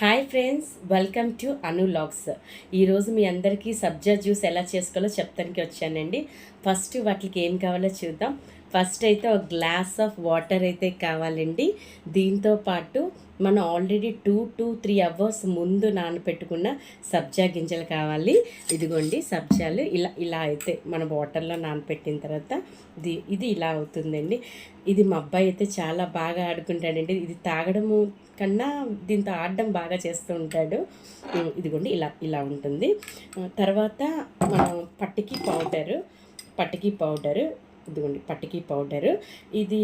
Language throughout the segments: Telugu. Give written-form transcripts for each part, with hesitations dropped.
Hi friends, welcome to Anu logs. ఈరోజు మీ అందరికీ సబ్జా జ్యూస్ ఎలా చేసుకోవాలో చెప్తానికి వచ్చానండి. ఫస్ట్ వాటికి ఏం కావాలో చూద్దాం. ఫస్ట్ అయితే ఒక గ్లాస్ ఆఫ్ వాటర్ అయితే కావాలండి. దీంతో పాటు మనం ఆల్రెడీ 2 to 3 అవర్స్ ముందు నానబెట్టుకున్న సబ్జా గింజలు కావాలి. ఇదిగోండి సబ్జాలు ఇలా అయితే మన వాటర్లో నానబెట్టిన తర్వాత ఇది ఇలా అవుతుందండి. ఇది మా అబ్బాయి అయితే చాలా బాగా ఆడుకుంటాడండి. ఇది తాగడము కన్నా దీంతో ఆడడం బాగా చేస్తూ ఉంటాడు. ఇదిగోండి ఇలా ఉంటుంది. తర్వాత మనం పట్టికి పౌడరు ఇదిగోండి పట్టికి పౌడరు. ఇది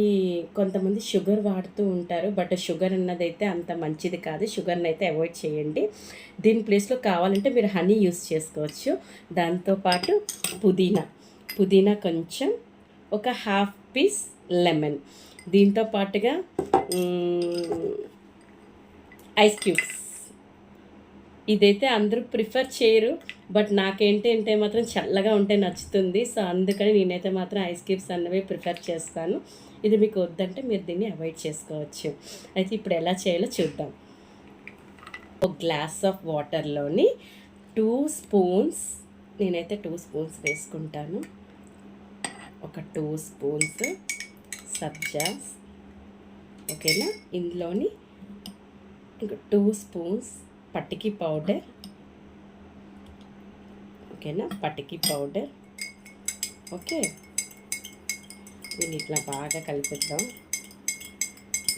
కొంతమంది షుగర్ వాడుతూ ఉంటారు, బట్ షుగర్ అన్నదైతే అంత మంచిది కాదు. షుగర్ని అయితే అవాయిడ్ చేయండి. దీని ప్లేస్లో కావాలంటే మీరు హనీ యూస్ చేసుకోవచ్చు. దాంతోపాటు పుదీనా కొంచెం, ఒక హాఫ్ పీస్ లెమన్, దీంతో పాటుగా ఐస్ క్యూబ్స్. ఇదైతే అందరూ ప్రిఫర్ చేయరు, బట్ నాకేంటంటే మాత్రం చల్లగా ఉంటే నచ్చుతుంది. సో అందుకని నేనైతే మాత్రం ఐస్ క్యూబ్స్ అన్నవి ప్రిఫర్ చేస్తాను. ఇది మీకు వద్దంటే మీరు దీన్ని అవాయిడ్ చేసుకోవచ్చు. అయితే ఇప్పుడు ఎలా చేయాలో చూద్దాం. ఒక గ్లాస్ ఆఫ్ వాటర్లోని 2 స్పూన్స్, నేనైతే 2 స్పూన్స్ వేసుకుంటాను. ఒక 2 స్పూన్స్ సబ్జాస్, ఓకేనా. ఇందులోని ఇంకా 2 స్పూన్స్ పట్టికి పౌడర్, ఓకేనా. పట్టికి పౌడర్, ఓకే. దీన్ని ఇట్లా బాగా కలిపిద్దాం.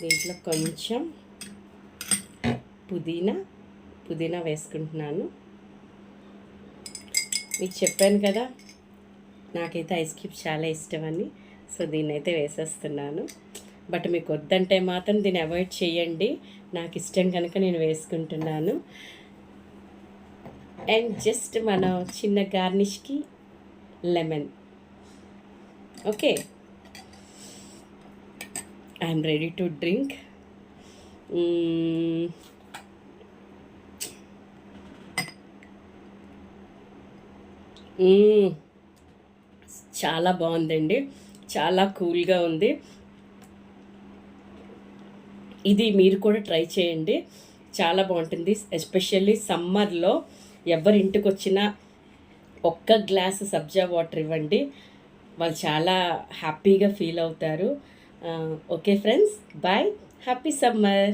దీంట్లో కొంచెం పుదీనా వేసుకుంటున్నాను. మీకు చెప్పాను కదా నాకైతే ఐస్ క్యూబ్స్ చాలా ఇష్టమని, సో దీన్ని అయితే వేసేస్తున్నాను. బట్ మీకు వద్దంటే మాత్రం దీన్ని అవాయిడ్ చేయండి. నాకు ఇష్టం కనుక నేను వేసుకుంటున్నాను. అండ్ జస్ట్ మన చిన్న గార్నిష్కి lemon, okay. I'm ready to drink. చాలా బాగుందండి, చాలా కూల్గా ఉంది. ఇది మీరు కూడా ట్రై చేయండి, చాలా బాగుంటుంది. ఎస్పెషల్లీ సమ్మర్లో ఎవరి ఇంటికి వచ్చినా ఒక్క గ్లాసు సబ్జా వాటర్ ఇవ్వండి, వాళ్ళు చాలా హ్యాపీగా ఫీల్ అవుతారు. Okay friends, bye, happy summer.